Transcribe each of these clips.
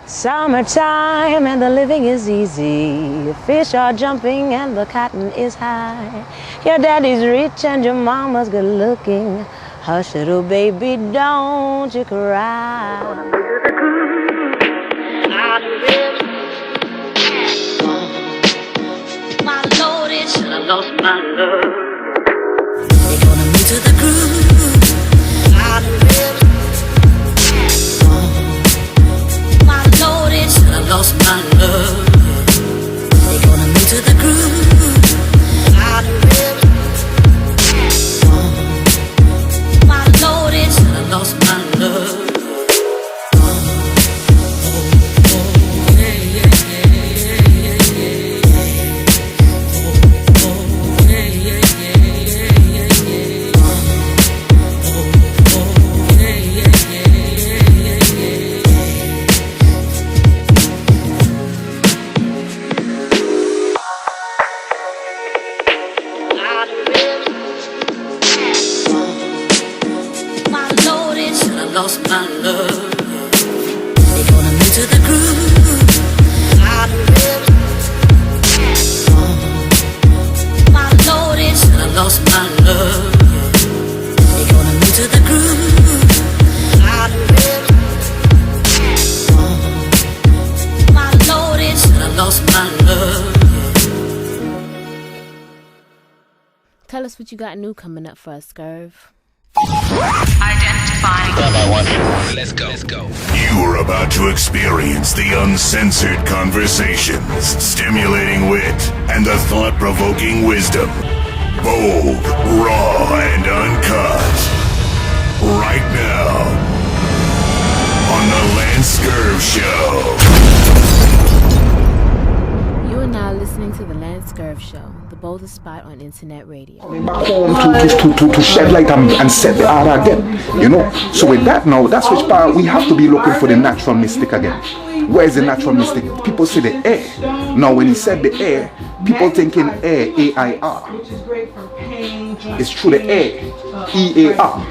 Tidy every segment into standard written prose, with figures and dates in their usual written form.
Summertime and the living is easy. Fish are jumping and the cotton is high. Your daddy's rich and your mama's good looking. Hush, little baby, don't you cry. My Lord, it should have lost my love. They're gonna move to the groove. My Lord, it should have lost my love. They're gonna move to the groove. My Lord, it should have lost my love. Lost my love. They're gonna move to the groove. My Lord, it should have lost my love. They're gonna move to the groove. My Lord, it should have lost my love. Tell us what you got new coming up for us, Scurv. Identifying. Let's go. You're about to experience the uncensored conversations, stimulating wit, and the thought-provoking wisdom. Bold, raw, and uncut. Right now, on the Lance Scurv Show. You are now listening to the Lance Scurv Show, the boldest spot on internet radio. Back home to shed light and set the order again, you know. So with that now, that's which part we have to be looking for the natural mystic again. Where is the natural mystic? People say the air. Now when he said the air, people thinking air, A-I-R. It's through the air, E-A-R.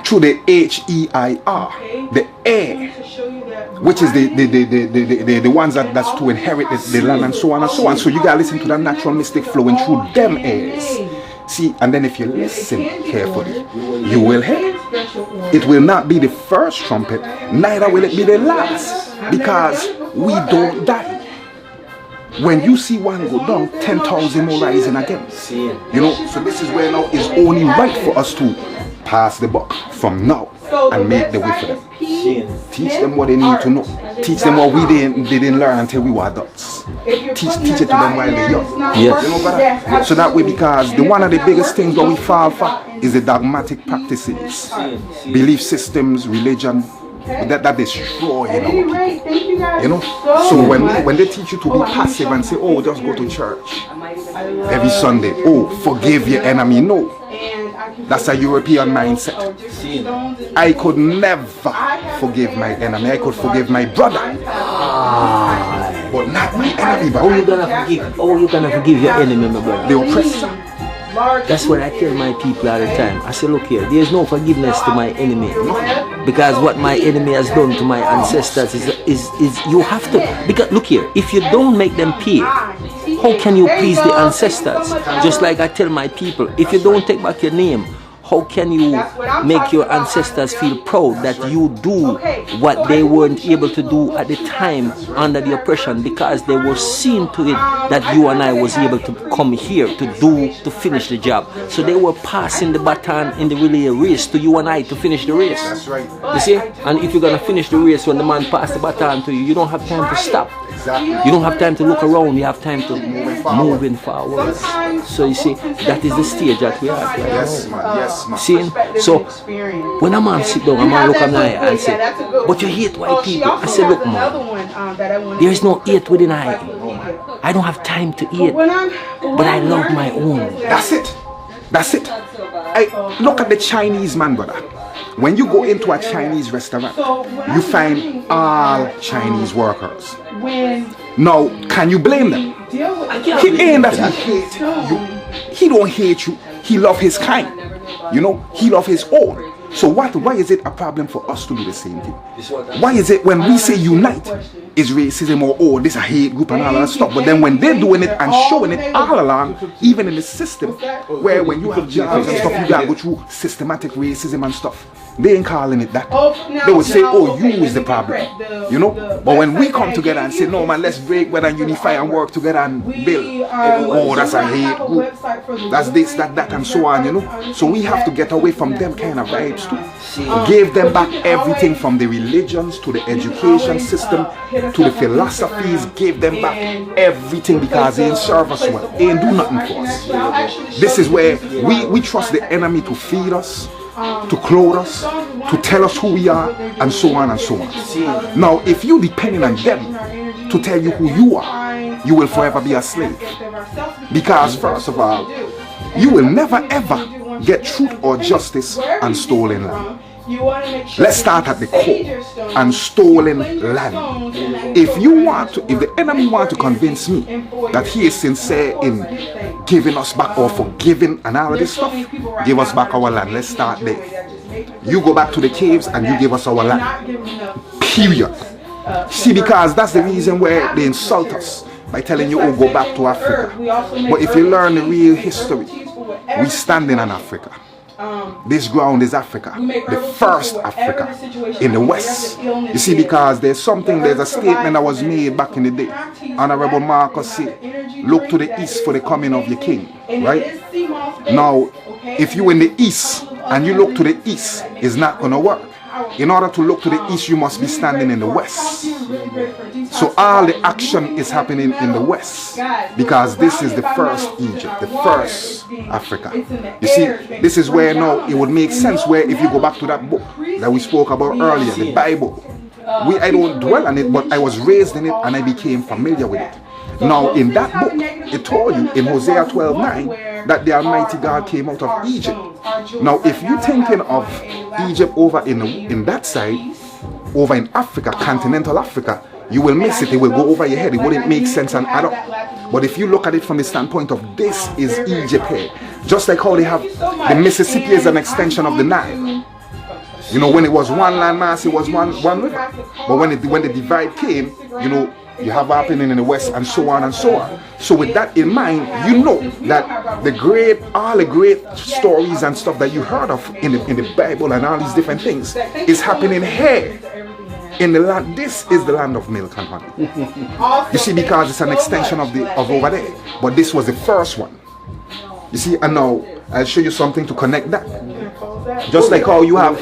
Through the H-E-I-R. The air, which is the ones that's to inherit the land and so on and so on. So you gotta listen to that natural mystic flowing through them airs. See, and then if you listen carefully, you will hear. It will not be the first trumpet, neither will it be the last, because we don't die. When you see one go down, 10,000 more rising again. You know, so this is where now it's only right for us to pass the buck from now and make the way for them. Teach them what they need to know. Teach them what they didn't learn until we were adults. Teach it to them while they're young. Yes. You know, brother? So that way, because one of the biggest things that we fall for is the dogmatic practices, belief systems, religion, that destroy our people. You know? So when they teach you to be passive and say, oh, just go to church every Sunday, oh, forgive your enemy. No. That's a European mindset. I could never forgive my enemy. I could forgive my brother, but not my enemy. How you gonna forgive? How you gonna forgive your enemy, my brother? The oppressor. That's what I tell my people all the time. I say, look here, there is no forgiveness to my enemy, because what my enemy has done to my ancestors is you have to. Because look here, if you don't make them pay, how can you please the ancestors? Just like I tell my people, if you don't take back your name, how can you make your ancestors feel proud that you do what they weren't able to do at the time under the oppression, because they were seeing to it that you and I was able to come here to finish the job. So they were passing the baton in the relay race to you and I to finish the race. That's right. You see? And if you're gonna finish the race when the man passed the baton to you, you don't have time to stop. You don't have time to look around, you have time to moving forward. So you see, that is the stage that we are at right Yes, now. man. Yes, man. See? So when a man sit down, a man look at me and say, but you hate white people. I say, look, man, there is no hate within I. I don't have time to hate, but I love my own. That's it. That's it. I look at the Chinese man, brother. When you go into a Chinese restaurant, you find all Chinese workers. Now, can you blame them? He ain't that he hate you. He don't hate you. He love his kind. You know, he love his own. So why is it a problem for us to do the same thing? Why is it when we say unite is racism or this a hate group and all that stuff, but then when they're doing it and showing it all along, even in the system, where when you have jobs and stuff, you gotta go through systematic racism and stuff. They ain't calling it that. They would say, oh, you is the problem. You know? But when we come together and say, no man, let's break bread and unify and work together and build. Oh, that's a hate group. That's this, that, and so on, you know? So we have to get away from them kind of vibes too. Give them back everything from the religions to the education system to the philosophies. Give them back everything because they ain't serve us well. They ain't do nothing for us. This is where we trust the enemy to feed us, to clothe us, to tell us who we are, and so on and so on. Now, if you depending on them to tell you who you are, you will forever be a slave. Because first of all, you will never ever get truth or justice on stolen land. Let's start at the core and stolen land. If the enemy want to convince me that he is sincere in giving us back or forgiving and all of this stuff, give us back our land. Let's start there. You go back to the caves and you give us our land. Period. See, because that's the reason where they insult us by telling you, oh, go back to Africa. But if you learn the real history, we standing in Africa. This ground is Africa, the first Africa in the West. You see, because there's a statement that was made back in the day. Honorable Marcus said, look to the east for the coming of your king, right? Now, if you're in the east and you look to the east, it's not going to work. In order to look to the east, you must be standing in the west. So all the action is happening in the west because this is the first Egypt, the first Africa. You see, this is where now it would make sense where if you go back to that book that we spoke about earlier, the Bible. I don't dwell on it, but I was raised in it and I became familiar with it. Now in that book, it told you in Hosea 12:9 that the Almighty God came out of Egypt. Now if you're thinking of Egypt over in that side, over in Africa, continental Africa, you will miss it. It will go over your head. It wouldn't make sense and add up. But if you look at it from the standpoint of this is Egypt here, just like how they have the Mississippi is an extension of the Nile. You know, when it was one landmass, it was one river. But when the divide came, you know, you have happening in the west and so on and so on. So with that in mind, you know that all the great stories and stuff that you heard of in the Bible and all these different things is happening here in the land. This is the land of milk and honey. You see, because it's an extension of over there. But this was the first one. You see, and now I'll show you something to connect that. Just like how you have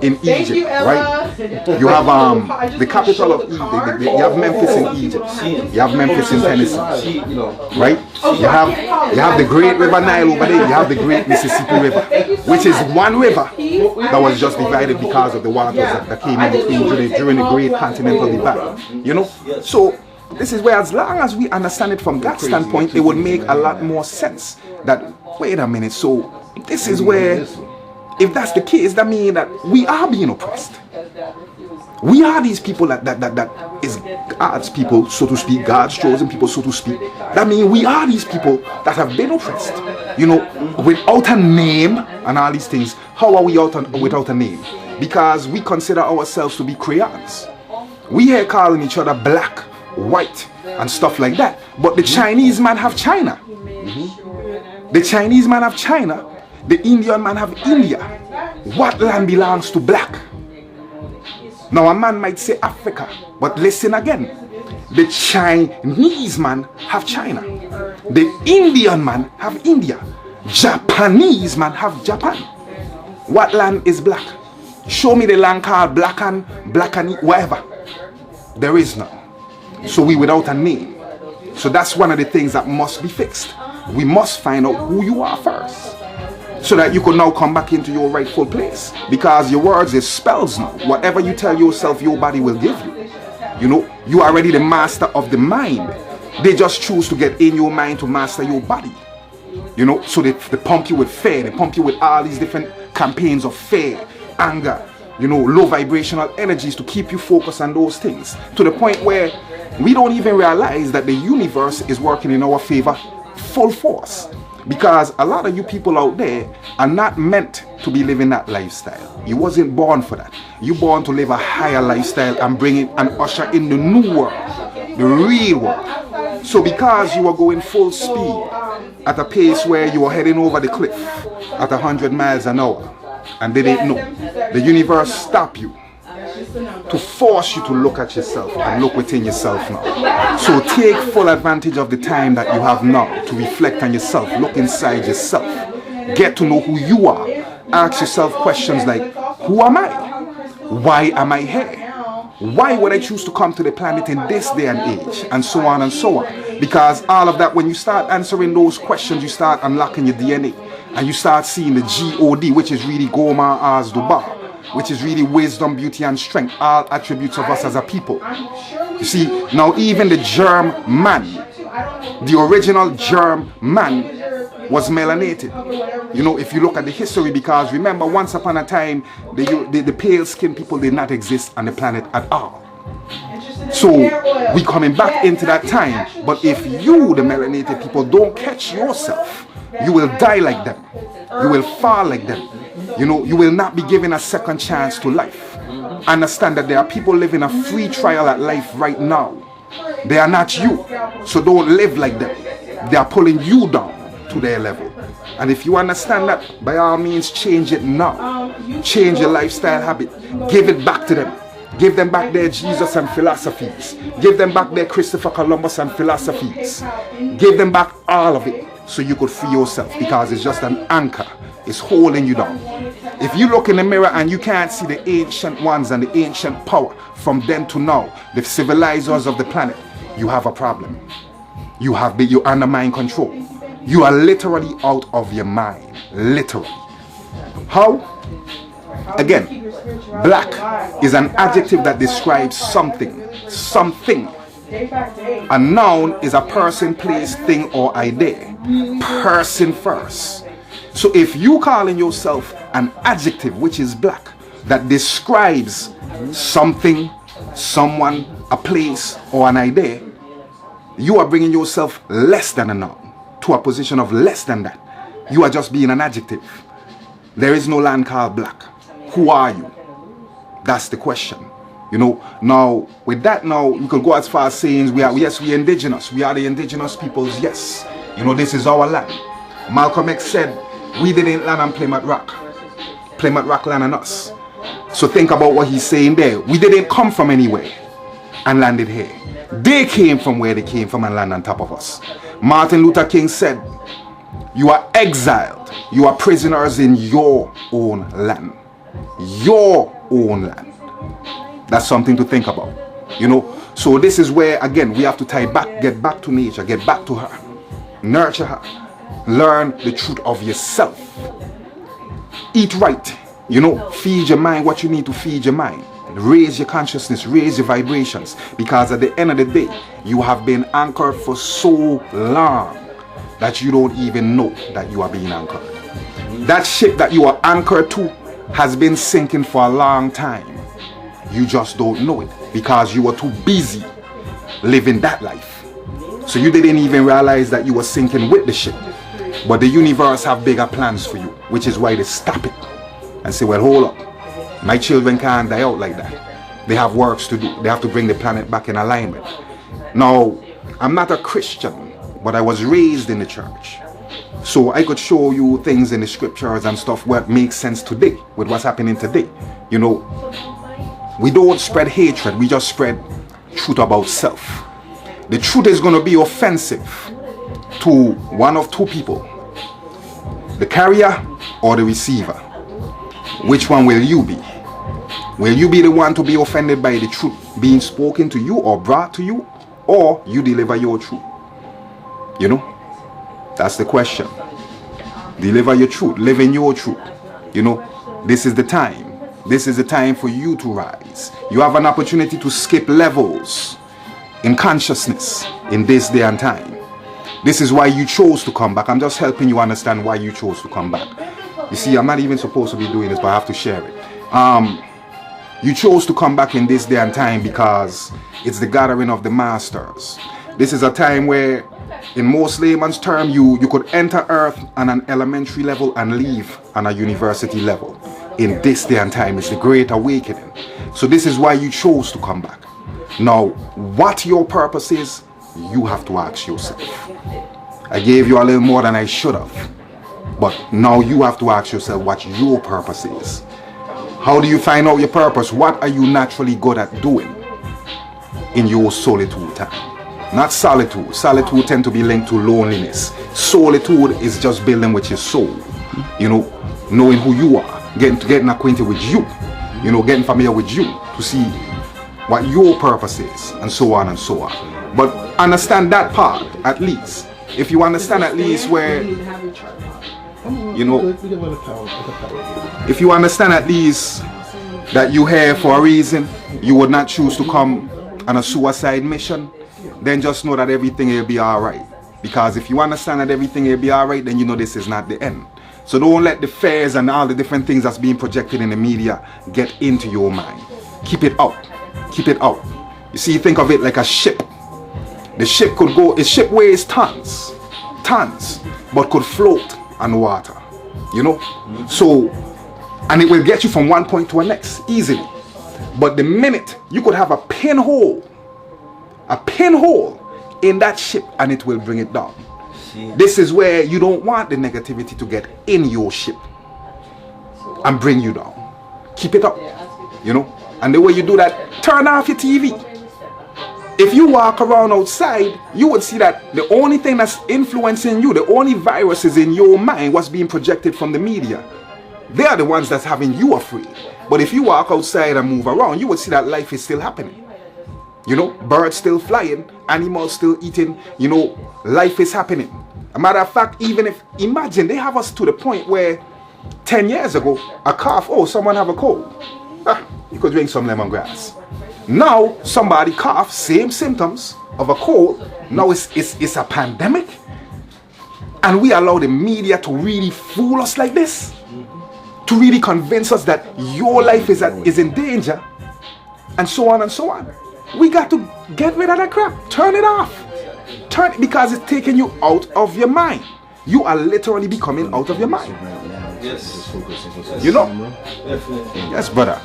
in Egypt, right? You have the capital of Egypt. You have Memphis in Egypt. You have Memphis in Tennessee, right? You have the Great River Nile over there. You have the Great Mississippi River, which is one river that was just divided because of the waters that came in between during the Great Continental Divide. You know, so this is where, as long as we understand it from that standpoint, it would make a lot more sense. That wait a minute, so this is where, if that's the case, that means that we are being oppressed. We are these people that is God's people, so to speak, God's chosen people, so to speak. That means we are these people that have been oppressed. You know, without a name and all these things. How are we without a name? Because we consider ourselves to be crayons. We here calling each other black, white, and stuff like that. But the Chinese man have China. The Chinese man have China. The Indian man have India. What land belongs to black? Now a man might say Africa, but listen again. The Chinese man have China. The Indian man have India. Japanese man have Japan. What land is black? Show me the land called black and whatever. There is none. So we without a name. So that's one of the things that must be fixed. We must find out who you are first, so that you can now come back into your rightful place. Because your words is spells now. Whatever you tell yourself, your body will give you. You know, you are already the master of the mind. They just choose to get in your mind to master your body. You know, so they pump you with fear. They pump you with all these different campaigns of fear, anger, you know, low vibrational energies to keep you focused on those things. To the point where we don't even realize that the universe is working in our favor full force. Because a lot of you people out there are not meant to be living that lifestyle. You wasn't born for that. You born to live a higher lifestyle and bring in and usher in the new world, the real world. So because you are going full speed at a pace where you are heading over the cliff at 100 miles an hour, and they didn't know, the universe stopped you to force you to look at yourself and look within yourself now. So take full advantage of the time that you have now to reflect on yourself, look inside yourself, get to know who you are, ask yourself questions like, who am I? Why am I here? Why would I choose to come to the planet in this day and age? And so on and so on. Because all of that, when you start answering those questions, you start unlocking your DNA and you start seeing the God, which is really Goma Az Dubar, which is really wisdom, beauty, and strength, all attributes of us as a people. You see, now even the germ man, the original germ man, was melanated. You know, if you look at the history, because remember, once upon a time, the pale skinned people did not exist on the planet at all. So we coming back into that time. But if you, the melanated people, don't catch yourself, you will die like them. You will fall like them. You know, you will not be given a second chance to life. Understand that there are people living a free trial at life right now. They are not you. So don't live like them. They are pulling you down to their level. And if you understand that, by all means, change it now. Change your lifestyle habit. Give it back to them. Give them back their Jesus and philosophies. Give them back their Christopher Columbus and philosophies. Give them back all of it so you could free yourself, because it's just an anchor. It's holding you down. If you look in the mirror and you can't see the ancient ones and the ancient power from then to now, the civilizers of the planet, you have a problem. You're under mind control. You are literally out of your mind. Literally. How? Again, black is an adjective that describes something. Something. A noun is a person, place, thing, or idea. Person first. So if you calling yourself an adjective, which is black, that describes something, someone, a place, or an idea, you are bringing yourself less than a noun to a position of less than that. You are just being an adjective. There is no land called black. Who are you? That's the question. You know, now with that, now we could go as far as saying we are indigenous. We are the indigenous peoples. Yes, you know, this is our land. Malcolm X said, we didn't land on Plymouth Rock. Plymouth Rock land on us. So think about what he's saying there. We didn't come from anywhere and landed here. They came from where they came from and landed on top of us. Martin Luther King said, you are exiled. You are prisoners in your own land. Your own land. That's something to think about. You know, so this is where, again, we have to get back to nature, get back to her, nurture her. Learn the truth of yourself. Eat right. You know, feed your mind what you need to feed your mind. Raise your consciousness, raise your vibrations. Because at the end of the day, you have been anchored for so long that you don't even know that you are being anchored. That ship that you are anchored to has been sinking for a long time. You just don't know it because you were too busy living that life. So you didn't even realize that you were sinking with the ship. But the universe have bigger plans for you, which is why they stop it and say, well, hold up. My children can't die out like that. They have works to do. They have to bring the planet back in alignment. Now, I'm not a Christian, but I was raised in the church. So I could show you things in the scriptures and stuff what makes sense today with what's happening today. You know, we don't spread hatred. We just spread truth about self. The truth is going to be offensive to one of two people, the carrier or the receiver. Which one will you be? Will you be the one to be offended by the truth being spoken to you or brought to you, or you deliver your truth? You know, that's the question. Deliver your truth, live in your truth. You know, this is the time. This is the time for you to rise. You have an opportunity to skip levels in consciousness in this day and time. This is why you chose to come back. I'm just helping you understand why you chose to come back. You see, I'm not even supposed to be doing this, but I have to share it. You chose to come back in this day and time because it's the gathering of the masters. This is a time where, in most layman's term, you could enter Earth on an elementary level and leave on a university level. In this day and time, it's the Great Awakening. So this is why you chose to come back. Now, what your purpose is, you have to ask yourself. I gave you a little more than I should have. But now you have to ask yourself what your purpose is. How do you find out your purpose? What are you naturally good at doing in your solitude time? Not solitude. Solitude tend to be linked to loneliness. Solitude is just building with your soul. You know, knowing who you are, getting acquainted with you. You know, getting familiar with you to see what your purpose is, and so on and so on. But understand that part at least. If you understand at least where, you know, if you understand at least that you're here for a reason, you would not choose to come on a suicide mission, then just know that everything will be alright. Because if you understand that everything will be alright, then you know this is not the end. So don't let the fears and all the different things that's being projected in the media get into your mind. Keep it out. Keep it out. You see, think of it like a ship. The ship could go, a ship weighs tons, but could float on water. You know? So, and it will get you from one point to the next easily. But the minute you could have a pinhole in that ship, and it will bring it down. This is where you don't want the negativity to get in your ship and bring you down. Keep it up, you know. And the way you do that, turn off your TV. If you walk around outside, you would see that the only thing that's influencing you, the only viruses in your mind, what's being projected from the media, they are the ones that's having you afraid. But if you walk outside and move around, you would see that life is still happening. You know, birds still flying, animals still eating, you know, life is happening. A matter of fact, even if, imagine, they have us to the point where 10 years ago, a cough, oh, someone have a cold. You could drink some lemongrass. Now, somebody coughs, same symptoms of a cold. Now it's a pandemic. And we allow the media to really fool us like this. To really convince us that your life is in danger. And so on and so on. We got to get rid of that crap. Turn it off. Turn it, because it's taking you out of your mind. You are literally becoming out of your mind. Yes. You know? Yes, brother.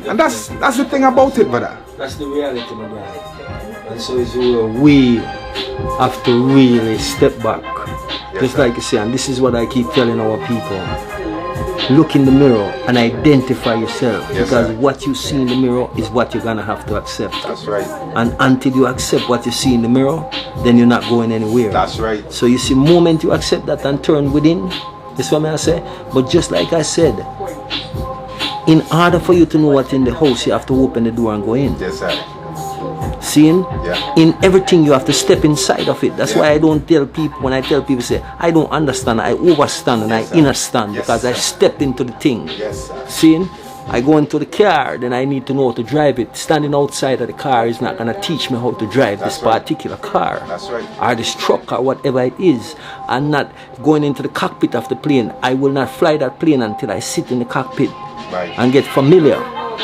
And that's the thing about it, brother. That's the reality, my brother. And so it's where we have to really step back. Just like you say, and this is what I keep telling our people. Look in the mirror and identify yourself, because what you see in the mirror is what you're gonna have to accept. That's right. And until you accept what you see in the mirror, then you're not going anywhere. That's right. So you see, moment you accept that and turn within, that's what I say. But just like I said, in order for you to know what's in the house, you have to open the door and go in. Yes, sir. Seeing? Yeah. In everything you have to step inside of it. That's why I don't tell people, when I tell people, say, I don't understand, I overstand and I understand, because I stepped into the thing. Yes, sir. Seeing? I go into the car, then I need to know how to drive it. Standing outside of the car is not going to teach me how to drive this particular car. That's right. Or this truck or whatever it is. I'm not going into the cockpit of the plane. I will not fly that plane until I sit in the cockpit and get familiar.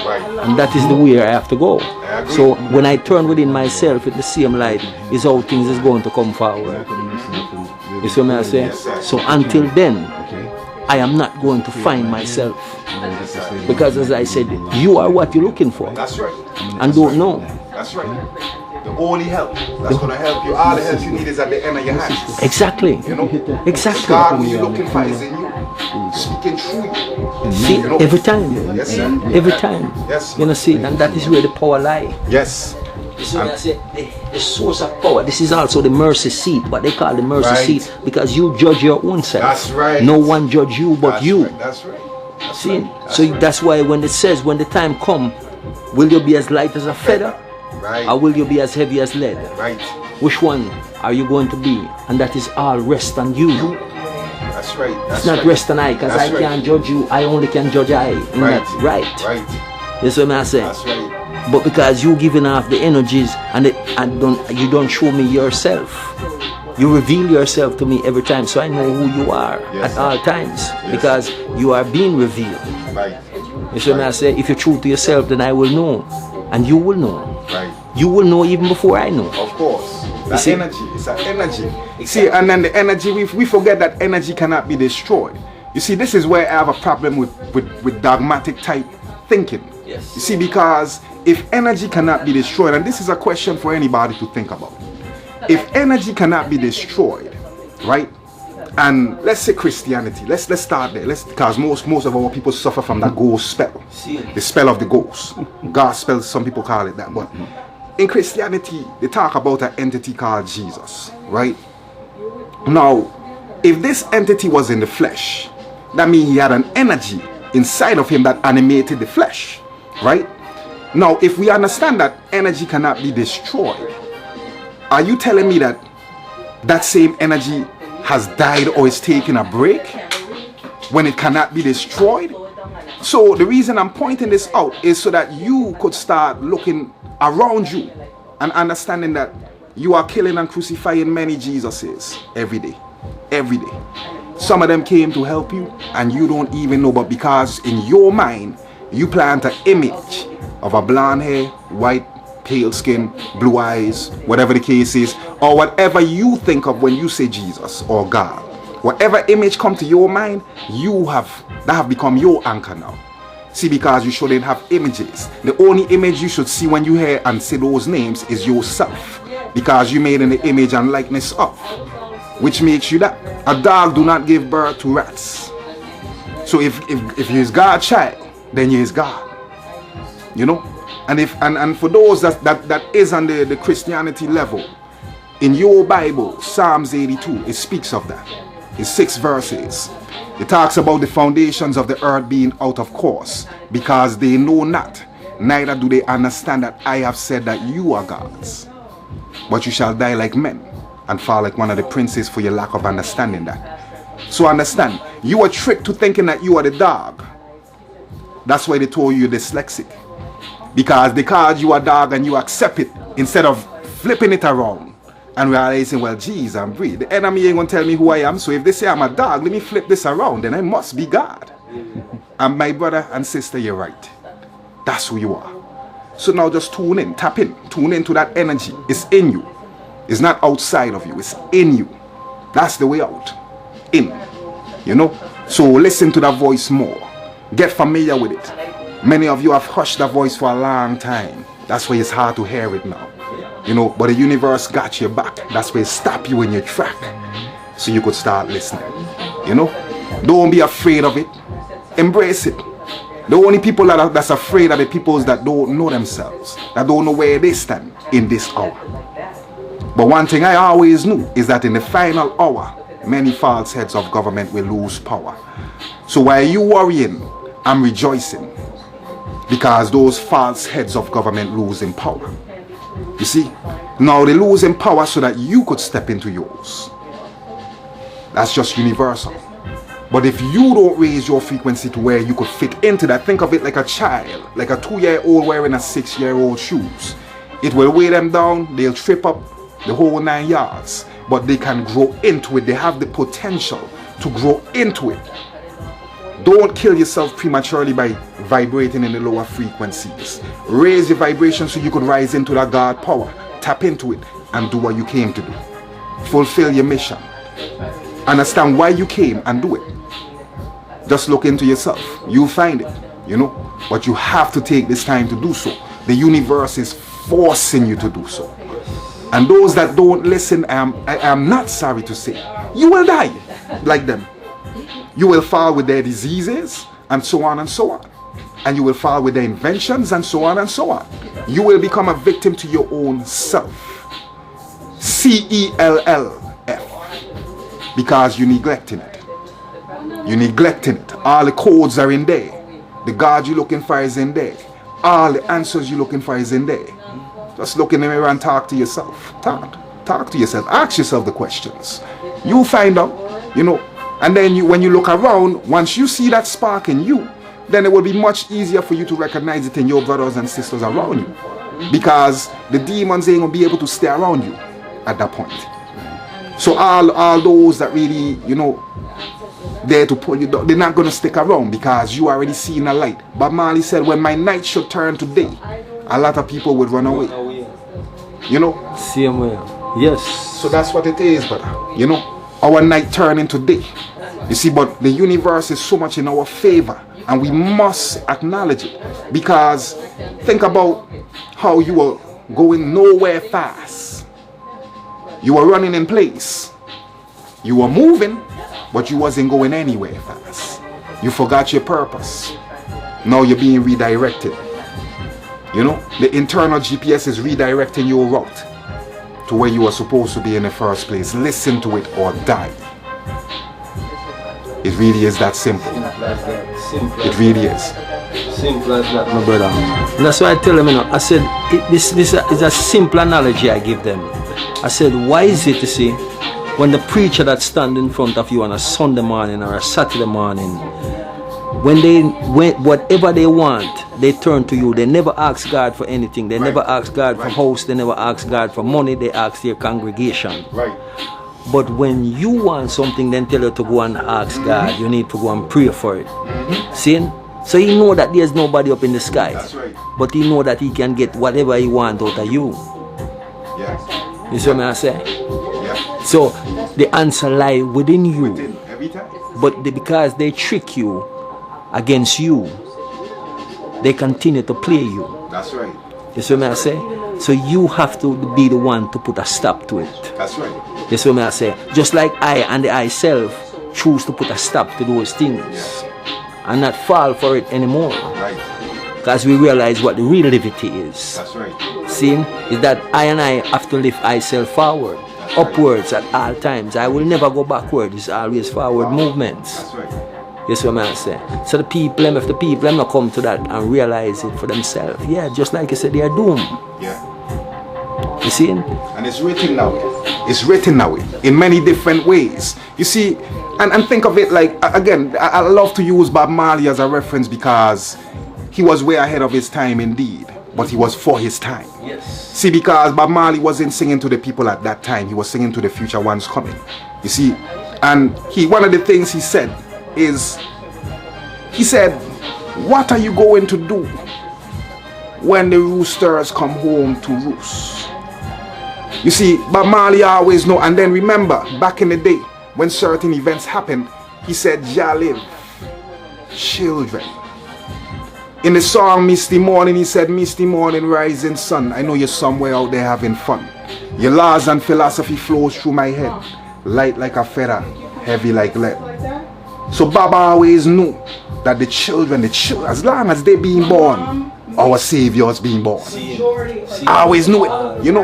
Right. And that is the way I have to go. So when I turn within myself with the same light, is how things is going to come forward. You see what I say? So until then, I am not going to find myself. Because as I said, you are what you're looking for. That's right. And don't know. That's right. The only help that's going to help you, all the help you need is at the end of your hands. Exactly. You know? Exactly. God, who you're looking for is in you. Speaking through you. See, You know? every time. Yes, sir. Every time. Yes. You know, see, and that is where the power lies. Yes. So I say, the source of power, this is also the mercy seat, what they call the mercy seat, because you judge your own self. That's right. No one judge you but That's you. Right. That's right. That's See? right. That's So right. that's why when it says, when the time come, will you be as light as a feather? Right. Or will you be as heavy as lead? Right. Which one are you going to be? And that is all rest on you. That's right. That's It's not right. rest on I, because That's I right. can't judge you, I only can judge I. And Right. that's right. Right. That's what I'm saying. That's right. But because you giving off the energies and you don't show me yourself. You reveal yourself to me every time, so I know who you are at all times, because you are being revealed. Right. You see what I say? If you're true to yourself, then I will know, and you will know. Right. You will know even before I know. Of course. That see? energy. It's an energy. See, and then the energy, we forget that energy cannot be destroyed. You see, this is where I have a problem with dogmatic type thinking. Yes. You see, because if energy cannot be destroyed, and this is a question for anybody to think about. If energy cannot be destroyed, right? And let's say Christianity. Let's start there. Because most of our people suffer from that ghost spell. The spell of the ghost. God spell, some people call it that. But in Christianity, they talk about an entity called Jesus, right? Now, if this entity was in the flesh, that means he had an energy inside of him that animated the flesh, right? Now, if we understand that energy cannot be destroyed, are you telling me that that same energy has died or is taking a break when it cannot be destroyed? So the reason I'm pointing this out is so that you could start looking around you and understanding that you are killing and crucifying many Jesuses every day. Every day. Some of them came to help you and you don't even know, but because in your mind you plant an image of a blonde hair, white, pale skin, blue eyes, whatever the case is, or whatever you think of when you say Jesus or God. Whatever image come to your mind, that have become your anchor now. See, because you shouldn't have images. The only image you should see when you hear and say those names is yourself, because you made in the image and likeness of, which makes you that. A dog do not give birth to rats. So if you is God's child, then you is God. You know? And if and for those that is on the Christianity level, in your Bible, Psalms 82, it speaks of that. It's 6 verses. It talks about the foundations of the earth being out of course, because they know not, neither do they understand that I have said that you are gods. But you shall die like men and fall like one of the princes for your lack of understanding that. So understand, you are tricked to thinking that you are the dog. That's why they told you you're dyslexic. Because they called you a dog and you accept it instead of flipping it around and realizing, well, geez, I'm breed. The enemy ain't gonna tell me who I am. So if they say I'm a dog, let me flip this around, then I must be God. And my brother and sister, you're right. That's who you are. So now just tune in, tap in, tune into that energy. It's in you. It's not outside of you, it's in you. That's the way out. In. You know? So listen to that voice more. Get familiar with it. Many of you have hushed that voice for a long time. That's why it's hard to hear it now. You know, but the universe got your back. That's why it stopped you in your track, so you could start listening. You know, don't be afraid of it. Embrace it. The only people that's afraid are the people that don't know themselves, that don't know where they stand in this hour. But one thing I always knew is that in the final hour, many false heads of government will lose power. So while you worrying, I'm rejoicing, because those false heads of government losing power. You see, now they losing power so that you could step into yours. That's just universal. But if you don't raise your frequency to where you could fit into that, think of it like a child, like a 2-year-old wearing a 6-year-old shoes. It will weigh them down, they'll trip up the whole 9 yards, but they can grow into it. They have the potential to grow into it. Don't kill yourself prematurely by vibrating in the lower frequencies. Raise your vibration so you could rise into that God power. Tap into it and do what you came to do. Fulfill your mission. Understand why you came and do it. Just look into yourself. You'll find it, you know. But you have to take this time to do so. The universe is forcing you to do so. And those that don't listen, I am not sorry to say, you will die like them. You will fall with their diseases and so on and so on. And you will fall with their inventions and so on and so on. You will become a victim to your own self. CELLF. Because you're neglecting it. You're neglecting it. All the codes are in there. The God you're looking for is in there. All the answers you're looking for is in there. Just look in the mirror and talk to yourself. Talk to yourself. Ask yourself the questions. You'll find out, you know. And then when you look around, once you see that spark in you, then it will be much easier for you to recognize it in your brothers and sisters around you. Because the demons ain't going to be able to stay around you at that point. So all those that really, you know, there to pull you down, they're not going to stick around because you already seen a light. But Marley said, when my night should turn to day, a lot of people would run away. You know? Same way. Yes. So that's what it is, brother. You know? Our night turn into day. You see, but the universe is so much in our favor, and we must acknowledge it. Because think about how you were going nowhere fast. You were running in place. You were moving, but you wasn't going anywhere fast. You forgot your purpose. Now you're being redirected. You know, the internal GPS is redirecting your route to where you are supposed to be in the first place. Listen to it or die. It really is that simple. It really is. Simple as that, my brother. And that's why I tell them, you know, I said, this is a simple analogy I give them. I said, why is it, you see, when the preacher that stand in front of you on a Sunday morning or a Saturday morning, whatever they want, they turn to you. They never ask God for anything. They never ask God for house. They never ask God for money. They ask their congregation. Right. But when you want something, then tell you to go and ask God. You need to go and pray for it. See? So he know that there's nobody up in the sky. That's right. But he know that he can get whatever he want out of you. Yes. You see what I say? Yeah. So the answer lies within you. Every time. But because they trick you against you, they continue to play you. That's right. You see what I say? So you have to be the one to put a stop to it. That's right. You see what I say? Just like I and the I self choose to put a stop to those things and not fall for it anymore. Right. Because we realize what the real liberty is. That's right. See? Is that I and I have to lift I self forward, upwards at all times. I will never go backward. It's always forward movements. That's right. You see what I'm saying? So the people, if the people not come to that and realize it for themselves, yeah, just like you said, they are doomed. Yeah. You see? And it's written now. It's written now in many different ways. You see, and think of it like, again, I love to use Bob Marley as a reference because he was way ahead of his time indeed, but he was for his time. Yes. See, because Bob Marley wasn't singing to the people at that time, he was singing to the future ones coming. You see, and one of the things he said is, he said, what are you going to do when the roosters come home to roost? You see, Bob Marley always know. And then remember, back in the day, when certain events happened, he said, Jah live, children. In the song Misty Morning, he said, Misty morning, rising sun, I know you're somewhere out there having fun. Your laws and philosophy flows through my head, light like a feather, heavy like lead. So Baba always knew that the children, as long as they being born, our Savior's being born. I always knew it, you know.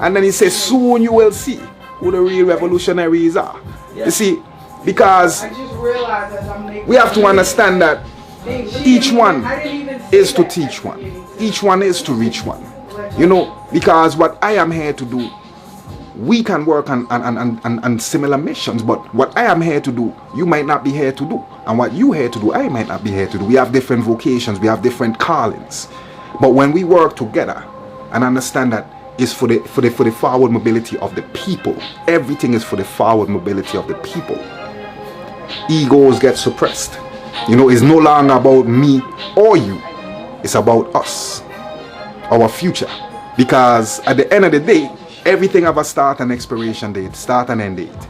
And then he says, soon you will see who the real revolutionaries are. You see, because we have to understand that each one is to teach one. Each one is to reach one. You know, because what I am here to do, we can work on similar missions, but what I am here to do, you might not be here to do. And what you here to do, I might not be here to do. We have different vocations, we have different callings. But when we work together and understand that it's for the forward mobility of the people, everything is for the forward mobility of the people, egos get suppressed. You know, it's no longer about me or you. It's about us, our future. Because at the end of the day, everything have a start and expiration date, start and end date.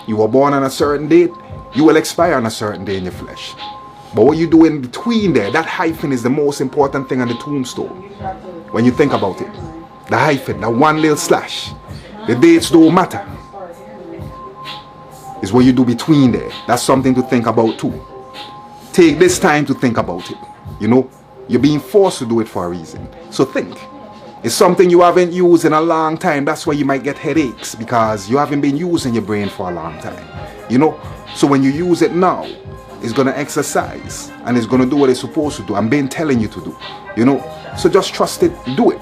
You were born on a certain date, you will expire on a certain day in your flesh. But what you do in between there, that hyphen is the most important thing on the tombstone. When you think about it, the hyphen, that one little slash, the dates don't matter. It's what you do between there. That's something to think about too. Take this time to think about it. You know, you're being forced to do it for a reason. So think. It's something you haven't used in a long time. That's why you might get headaches, because you haven't been using your brain for a long time. You know, so when you use it now, it's going to exercise and it's going to do what it's supposed to do. I'm been telling you to do. You know, so just trust it, do it.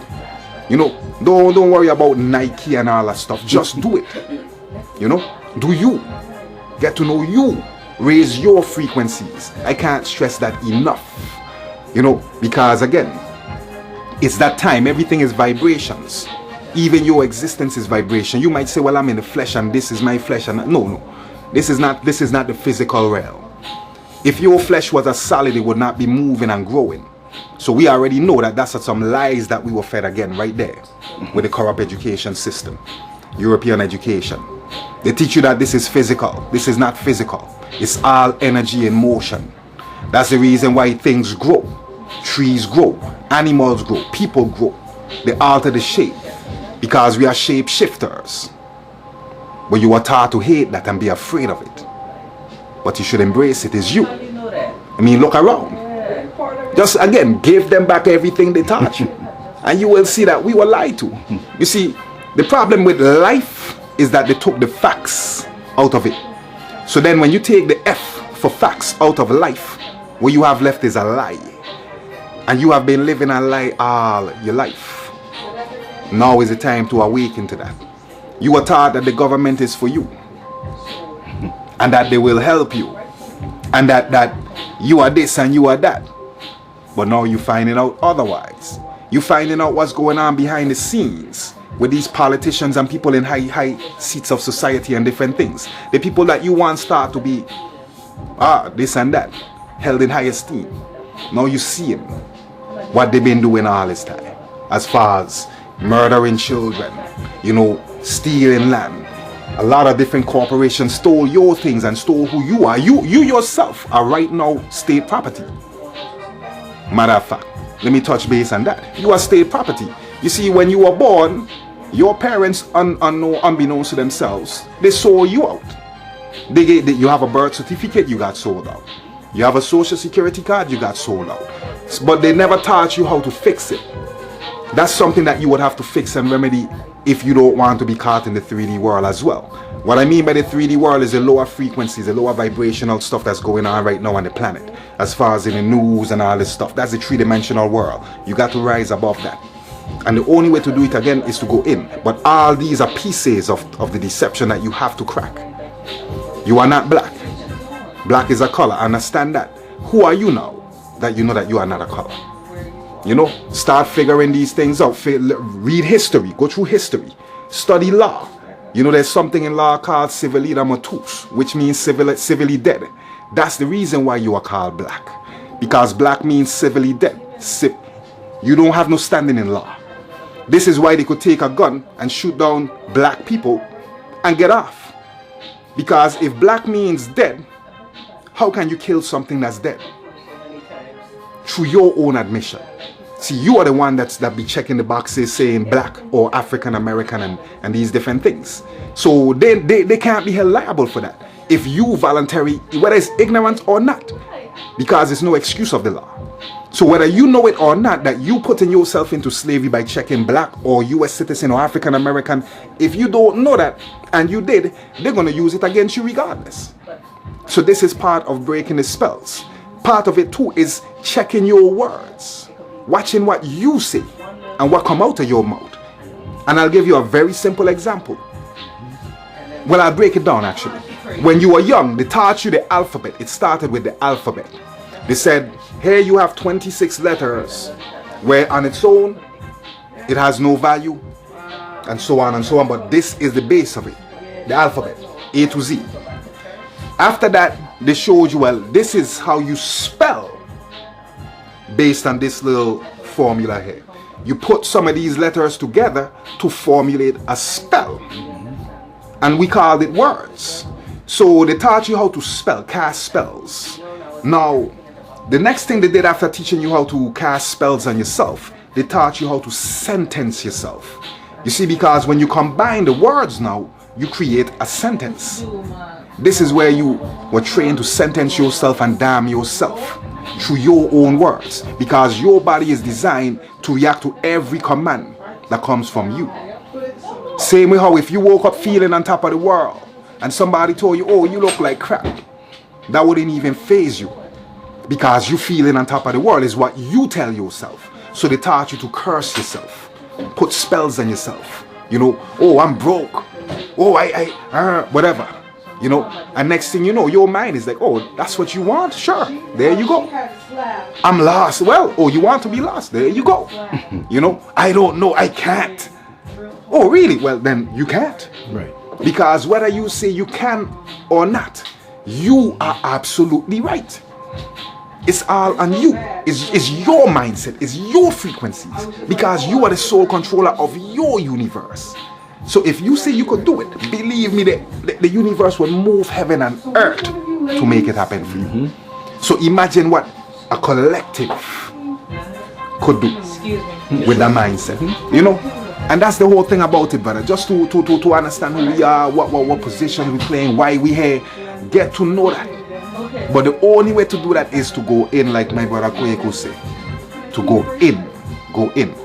You know, don't worry about Nike and all that stuff. Just do it. You know, do you. Get to know you. Raise your frequencies. I can't stress that enough. You know, because again, it's that time. Everything is vibrations. Even your existence is vibration. You might say, well, I'm in the flesh and this is my flesh. And no. This is not the physical realm. If your flesh was a solid, it would not be moving and growing. So we already know that that's some lies that we were fed again right there with the corrupt education system, European education. They teach you that this is physical. This is not physical. It's all energy in motion. That's the reason why things grow. Trees grow, animals grow, people grow. They alter the shape because we are shape shifters. But you are taught to hate that and be afraid of it. But you should embrace it as you. I mean, look around. Just again, give them back everything they taught you. And you will see that we were lied to. You see, the problem with life is that they took the facts out of it. So then when you take the F for facts out of life, what you have left is a lie. And you have been living a lie all your life. Now is the time to awaken to that. You were taught that the government is for you. And that they will help you. And that you are this and you are that. But now you're finding out otherwise. You're finding out what's going on behind the scenes with these politicians and people in high seats of society and different things. The people that you once thought to be this and that, held in high esteem. Now you see them, what they've been doing all this time. As far as murdering children, stealing land. A lot of different corporations stole your things and stole who you are. You yourself are right now state property. Matter of fact, let me touch base on that. You are state property. You see, when you were born, your parents, unbeknownst to themselves, they sold you out. You have a birth certificate, you got sold out. You have a social security card, you got sold out. But they never taught you how to fix it. That's something that you would have to fix and remedy if you don't want to be caught in the 3D world as well. What I mean by the 3D world is the lower frequencies, the lower vibrational stuff that's going on right now on the planet. As far as in the news and all this stuff, that's the 3-dimensional world. You got to rise above that. And the only way to do it again is to go in. But all these are pieces of the deception that you have to crack. You are not black. Black is a color. Understand that. Who are you now that you know that you are not a color? Start figuring these things out. Read history. Go through history. Study law. There's something in law called civilita motus, which means civilly dead. That's the reason why you are called black. Because black means civilly dead. You don't have no standing in law. This is why they could take a gun and shoot down black people and get off. Because if black means dead, how can you kill something that's dead? Through your own admission. See, you are the one that be checking the boxes saying black or African American and these different things. So they can't be held liable for that. If you voluntarily, whether it's ignorant or not, because there's no excuse of the law. So whether you know it or not, that you putting yourself into slavery by checking black or US citizen or African American, if you don't know that and you did, they're going to use it against you regardless. So this is part of breaking the spells. Part of it too is checking your words, watching what you say and what come out of your mouth. And I'll give you a very simple example. Well, I'll break it down actually. When you were young, they taught you the alphabet. It started with the alphabet. They said, here you have 26 letters, where on its own, it has no value, and so on and so on. But this is the base of it, the alphabet, A to Z. After that, they showed you, well, this is how you spell based on this little formula here. You put some of these letters together to formulate a spell. And we called it words. So they taught you how to spell, cast spells. Now, the next thing they did after teaching you how to cast spells on yourself, they taught you how to sentence yourself. You see, because when you combine the words now, you create a sentence. This is where you were trained to sentence yourself and damn yourself through your own words, because your body is designed to react to every command that comes from you. Same way how if you woke up feeling on top of the world and somebody told you, oh, you look like crap, that wouldn't even faze you, because you feeling on top of the world is what you tell yourself. So they taught you to curse yourself, put spells on yourself, oh, I'm broke, oh, whatever. And next thing you know, your mind is like, oh, that's what you want? Sure, there you go. I'm lost. Well, oh, you want to be lost? There you go. I don't know, I can't. Oh, really? Well, then you can't. Right. Because whether you say you can or not, you are absolutely right. It's all on you. It's your mindset. It's your frequencies. Because you are the sole controller of your universe. So if you say you could do it, believe me, the universe will move heaven and earth to make it happen for you. So imagine what a collective could do with that mindset. You know? And that's the whole thing about it, brother. Just to understand who we are, what position we're playing, why we're here. Get to know that. But the only way to do that is to go in, like my brother Kweko say. To go in. Go in.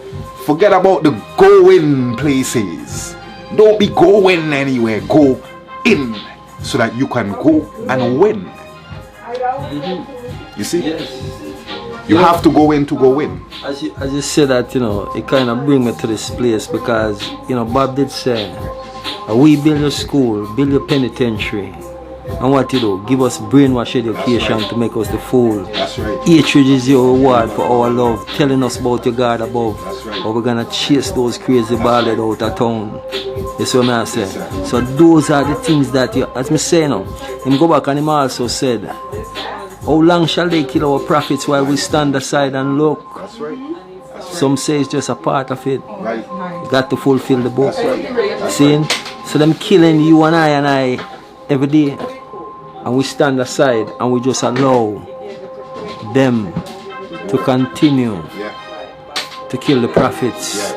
Forget about the going places. Don't be going anywhere. Go in. So that you can go and win. You see? Yes. You have to go in to go in. As you said that, you know, it kind of bring me to this place because, you know, Bob did say, we build your school, build your penitentiary. And what you do? Give us brainwash education to make us the fool. That's right. Hatred is your reward for our love. Telling us about your God above. That's right. Or we're gonna chase those crazy ballad out of town. You see what I'm saying? So those are the things that you, as me say now, him go back and him also said, how long shall they kill our prophets while we stand aside and look? That's right. Some say it's just a part of it. Right. You got to fulfill the book. Right. See? So them killing you and I every day. And we stand aside and we just allow them to continue to kill the prophets.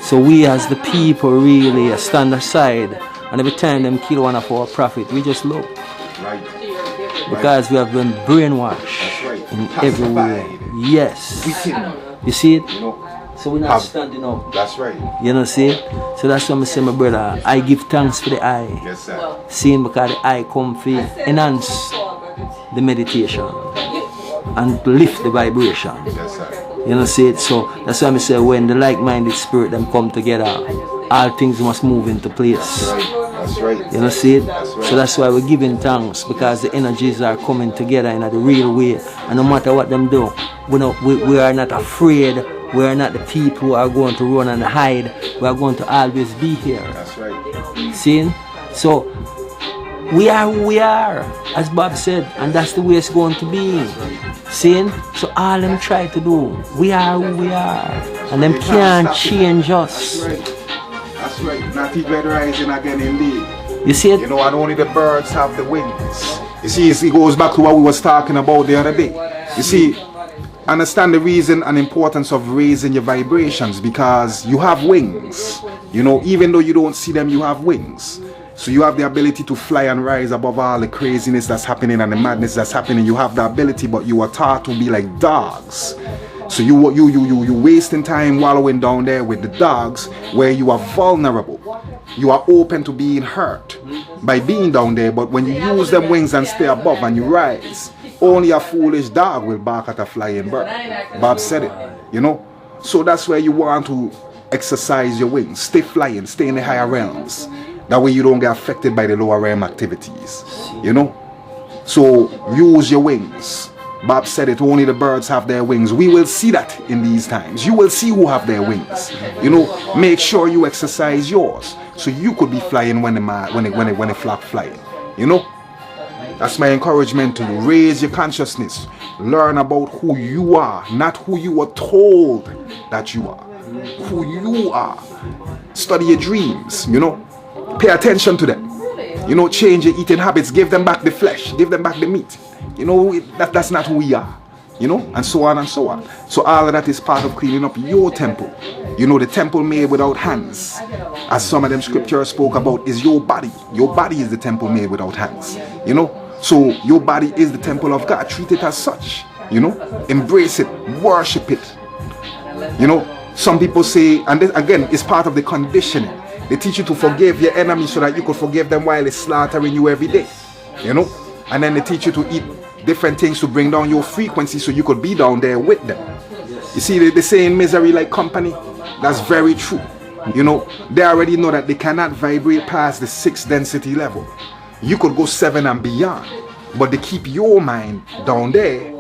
So we as the people really stand aside, and every time them kill one of our prophets, we just look. Right. Because we have been brainwashed in every way. Yes. You see it? So we're not standing up. That's right. You know, see? So that's what I say, my brother. I give thanks for the eye. Yes, sir. Seeing because the eye come to enhance the meditation and lift the vibration. Yes, sir. You know, see it? So that's why I say when the like-minded spirit them come together, all things must move into place. That's right. You know, see it? That's right. So that's why we're giving thanks, because the energies are coming together in the real way. And no matter what them do, we are not afraid. We are not the people who are going to run and hide. We are going to always be here. That's right. See? So we are who we are, as Bob said, and that's the way it's going to be. See? So all them try to do, we are who we are, and them can't change us. That's right. That's right. Not even rising again indeed. You see it? You know, and only the birds have the wings. You see, it goes back to what we was talking about the other day. You see, understand the reason and importance of raising your vibrations, because you have wings. You know, even though you don't see them, you have wings. So you have the ability to fly and rise above all the craziness that's happening and the madness that's happening. You have the ability, but you are taught to be like dogs. So you wasting time wallowing down there with the dogs, where you are vulnerable. You are open to being hurt by being down there. But when you use them wings and stay above and you rise, only a foolish dog will bark at a flying bird. Bob said it, you know. So that's where you want to exercise your wings. Stay flying, stay in the higher realms. That way you don't get affected by the lower realm activities, you know. So use your wings. Bob said it, only the birds have their wings. We will see that in these times. You will see who have their wings. You know, make sure you exercise yours, so you could be flying when the flock flying, you know. That's my encouragement to you. Raise your consciousness. Learn about who you are, not who you were told that you are. Who you are. Study your dreams, you know. Pay attention to them. You know, change your eating habits. Give them back the flesh. Give them back the meat. You know, that's not who we are. You know, and so on and so on. So all of that is part of cleaning up your temple. You know, the temple made without hands, as some of them scriptures spoke about, is your body. Your body is the temple made without hands. You know, so your body is the temple of God. Treat it as such. You know, embrace it, worship it. You know, some people say, and this again is part of the conditioning. They teach you to forgive your enemy so that you could forgive them while they're slaughtering you every day. You know, and then they teach you to eat different things to bring down your frequency so you could be down there with them. You see, they say in misery like company. That's very true. You know, they already know that they cannot vibrate past the 6th density level. You could go 7 and beyond, but they keep your mind down there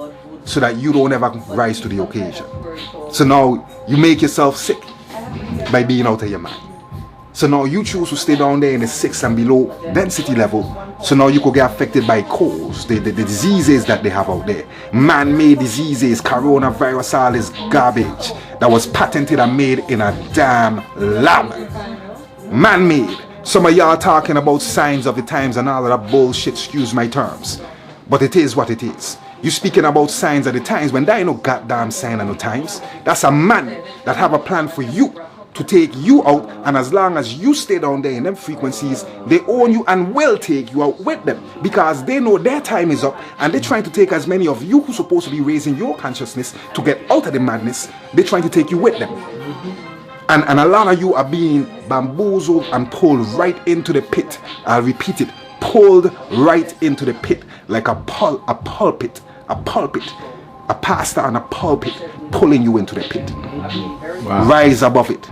so that you don't ever rise to the occasion. So now you make yourself sick by being out of your mind. So now you choose to stay down there in the 6 and below density level. So now you could get affected by colds, the diseases that they have out there. Man-made diseases, coronavirus, all this garbage that was patented and made in a damn lab. Man-made. Some of y'all talking about signs of the times and all of that bullshit, excuse my terms. But it is what it is. You speaking about signs of the times when there ain't no goddamn sign of no times. That's a man that have a plan for you to take you out, and as long as you stay down there in them frequencies, they own you and will take you out with them because they know their time is up and they're trying to take as many of you who's supposed to be raising your consciousness to get out of the madness. They're trying to take you with them. And a lot of you are being bamboozled and pulled right into the pit. I'll repeat it, pulled right into the pit like a pulpit, a pastor and a pulpit pulling you into the pit. Wow. Rise above it.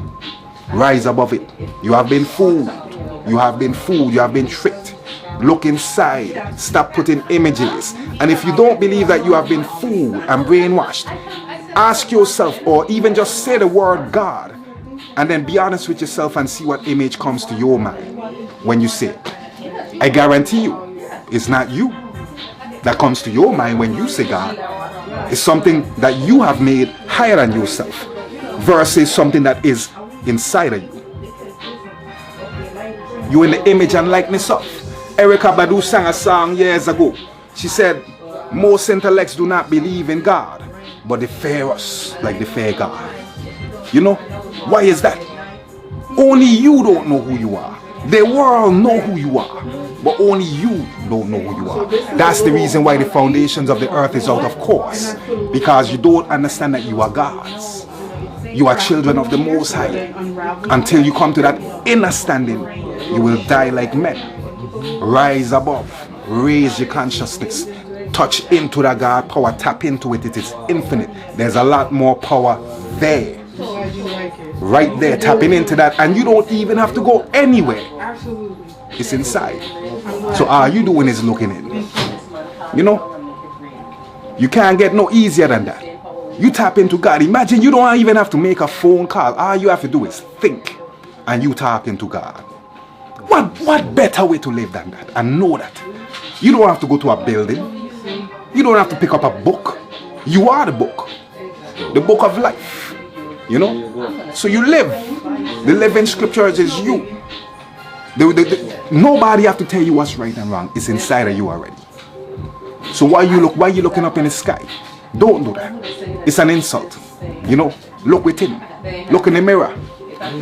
Rise above it. You have been fooled. You have been fooled. You have been tricked. Look inside. Stop putting images. And if you don't believe that you have been fooled and brainwashed, ask yourself, or even just say the word God, and then be honest with yourself and see what image comes to your mind when you say it. I guarantee you, it's not you that comes to your mind when you say God. It's something that you have made higher than yourself versus something that is inside of you. You're in the image and likeness of. Erykah Badu sang a song years ago. She said, most intellects do not believe in God, but they fear us like they fear God. You know, why is that? Only you don't know who you are. The world know who you are, but only you don't know who you are. That's the reason why the foundations of the earth is out of course, because you don't understand that you are God's. You are children of the Most High. Until you come to that inner standing, you will die like men. Rise above, raise your consciousness, touch into that God power, tap into it. It is infinite. There's a lot more power there. Right there, tapping into that, and you don't even have to go anywhere. It's inside. So all you doing is looking in. You know, you can't get no easier than that. You tap into God. Imagine you don't even have to make a phone call. All you have to do is think, and you tap into God. What better way to live than that? And know that you don't have to go to a building. You don't have to pick up a book. You are the book of life. You know, so you live. The living scriptures is you. Nobody have to tell you what's right and wrong. It's inside of you already. So why you looking up in the sky? Don't do that. It's an insult. You know, look within. Look in the mirror.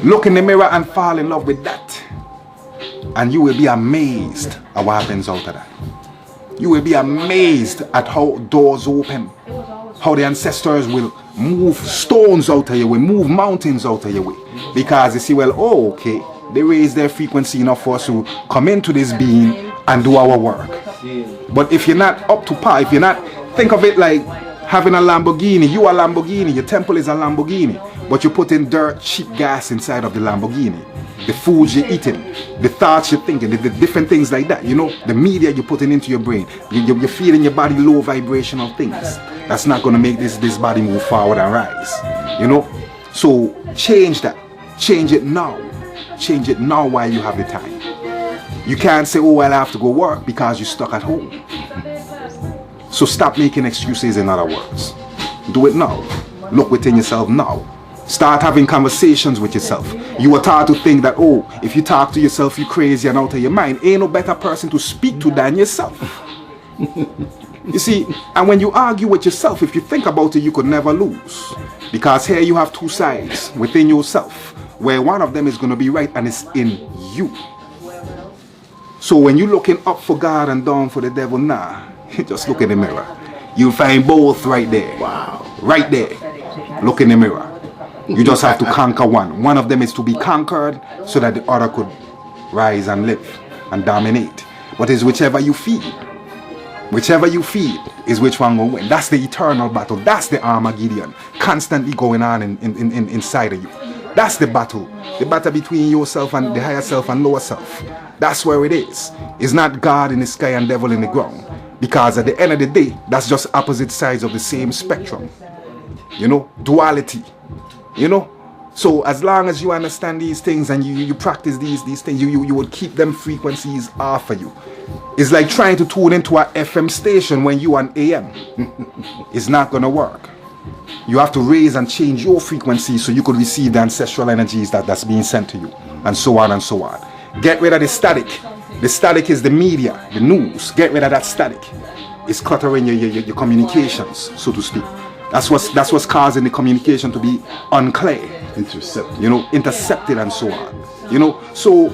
Look in the mirror and fall in love with that. And you will be amazed at what happens out of that. You will be amazed at how doors open. How the ancestors will move stones out of your way, move mountains out of your way. Because they see, well, oh, okay, they raise their frequency enough for us to come into this being and do our work. But if you're not up to par, if you're not, think of it like having a Lamborghini. You are a Lamborghini, your temple is a Lamborghini, but you put in dirt, cheap gas inside of the Lamborghini. The foods you're eating, the thoughts you're thinking, the different things like that, you know, the media you're putting into your brain, you're feeding your body low vibrational things. That's not going to make this body move forward and rise, you know. So change that. Change it now. Change it now while you have the time. You can't say, oh, well, I have to go work because you're stuck at home. So stop making excuses, in other words. Do it now. Look within yourself now. Start having conversations with yourself. You were taught to think that, oh, if you talk to yourself, you're crazy and out of your mind. Ain't no better person to speak to than yourself. You see, and when you argue with yourself, if you think about it, you could never lose. Because here you have two sides within yourself, where one of them is going to be right and it's in you. So when you're looking up for God and down for the devil, nah, just look in the mirror. You'll find both right there. Wow. Right there. Look in the mirror. You just have to conquer one. One of them is to be conquered so that the other could rise and live and dominate. But it's whichever you feed. Whichever you feed is which one will win. That's the eternal battle. That's the Armageddon constantly going on inside of you. That's the battle. The battle between yourself and the higher self and lower self. That's where it is. It's not God in the sky and devil in the ground. Because at the end of the day, that's just opposite sides of the same spectrum. You know, duality. You know, So as long as you understand these things and you practice these things, you would keep them frequencies off for you. It's like trying to tune into an FM station when you on AM. It's not gonna work. You have to raise and change your frequency so you could receive the ancestral energies that's being sent to you, and so on and so on. Get rid of the static. The static is the media, the news. Get rid of that static. It's cluttering your communications, so to speak. That's what's causing the communication to be unclear, intercepted and so on. So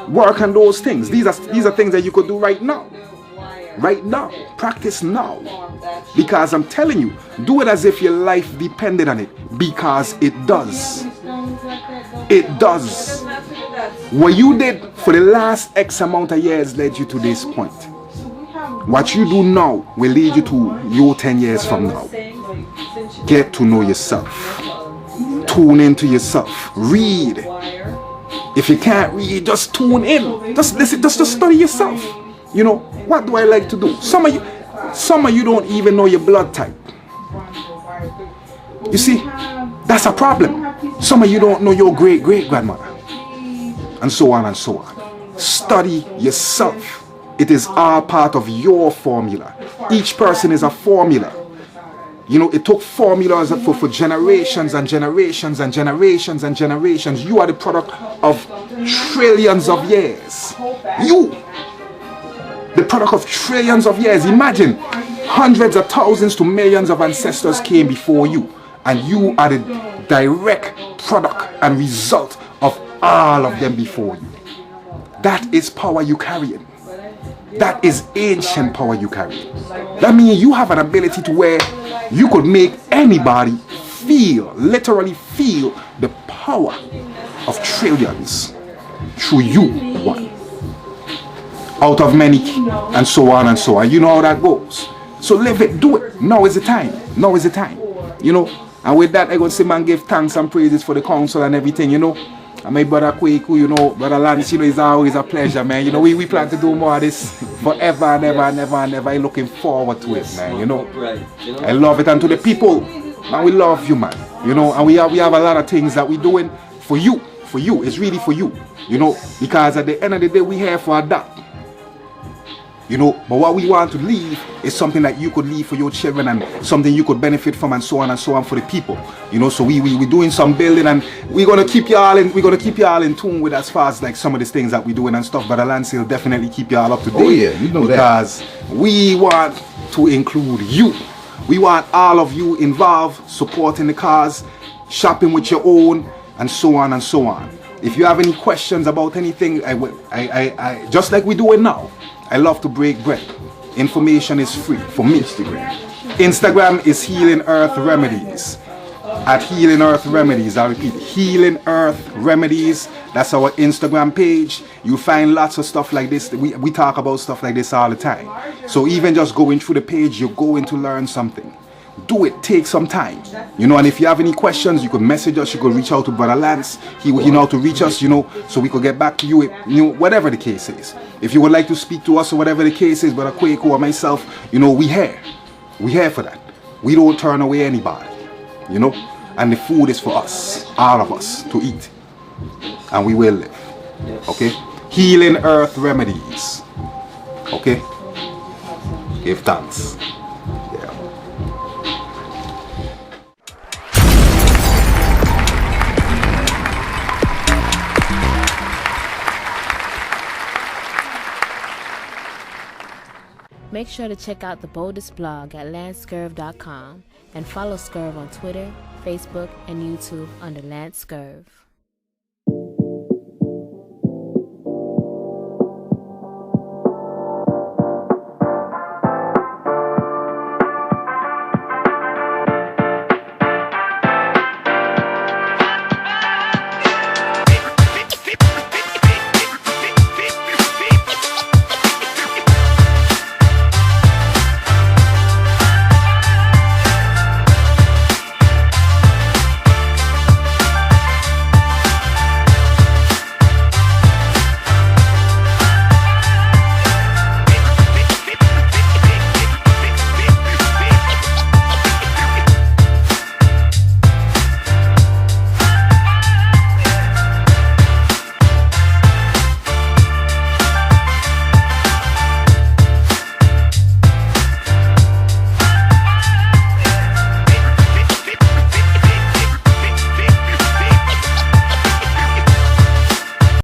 work on those things. These are things that you could do right now. Right now. Practice now. Because I'm telling you, do it as if your life depended on it, because it does. It does. What you did for the last X amount of years led you to this point. What you do now will lead you to your 10 years from now. Get to know yourself. Tune into yourself. Read. If you can't read, just tune in. Just listen. Just study yourself. What do I like to do? Some of you don't even know your blood type. You see, that's a problem. Some of you don't know your great-great-grandmother. And so on and so on. Study yourself. It is all part of your formula. Each person is a formula. It took formulas for generations and generations and generations and generations. You are the product of trillions of years. You, the product of trillions of years. Imagine, hundreds of thousands to millions of ancestors came before you, and you are the direct product and result of all of them before you. That is power you carry. That is ancient power you carry. That means you have an ability to where you could make anybody literally feel the power of trillions through you one. Out of many, and so on and so on. You know how that goes. So live it, do it. Now is the time. Now is the time. And with that, I go to say, man, give thanks and praises for the council and everything, And my brother Kweku, brother Lance, it's always a pleasure, man. We plan to do more of this forever and ever and ever and ever. I'm looking forward to it, man, I love it. And to the people, man, we love you, man. And we have a lot of things that we're doing for you. For you. It's really for you. Because at the end of the day, we're here for that. But what we want to leave is something that you could leave for your children and something you could benefit from, and so on for the people. So we're doing some building, and we're gonna keep y'all in tune with as far as like some of these things that we're doing and stuff. But Lance will definitely keep y'all up to date. Oh yeah, because we want to include you. We want all of you involved, supporting the cause, shopping with your own, and so on and so on. If you have any questions about anything, I just like we're doing now, I love to break bread. Information is free for me. Instagram is Healing Earth Remedies. At Healing Earth Remedies, I repeat, Healing Earth Remedies. That's our Instagram page. You find lots of stuff like this. We talk about stuff like this all the time. So even just going through the page, you're going to learn something. Do it, take some time, and if you have any questions, you could message us, you could reach out to Brother Lance, he know how to reach us, so we could get back to you, whatever the case is. If you would like to speak to us or whatever the case is, Brother Kweku or myself, we here for that. We don't turn away anybody, and the food is for us, all of us, to eat, and we will live, okay? Healing Earth Remedies, okay? Give thanks. Make sure to check out the boldest blog at landscurv.com and follow Scurv on Twitter, Facebook, and YouTube under Lance Scurv.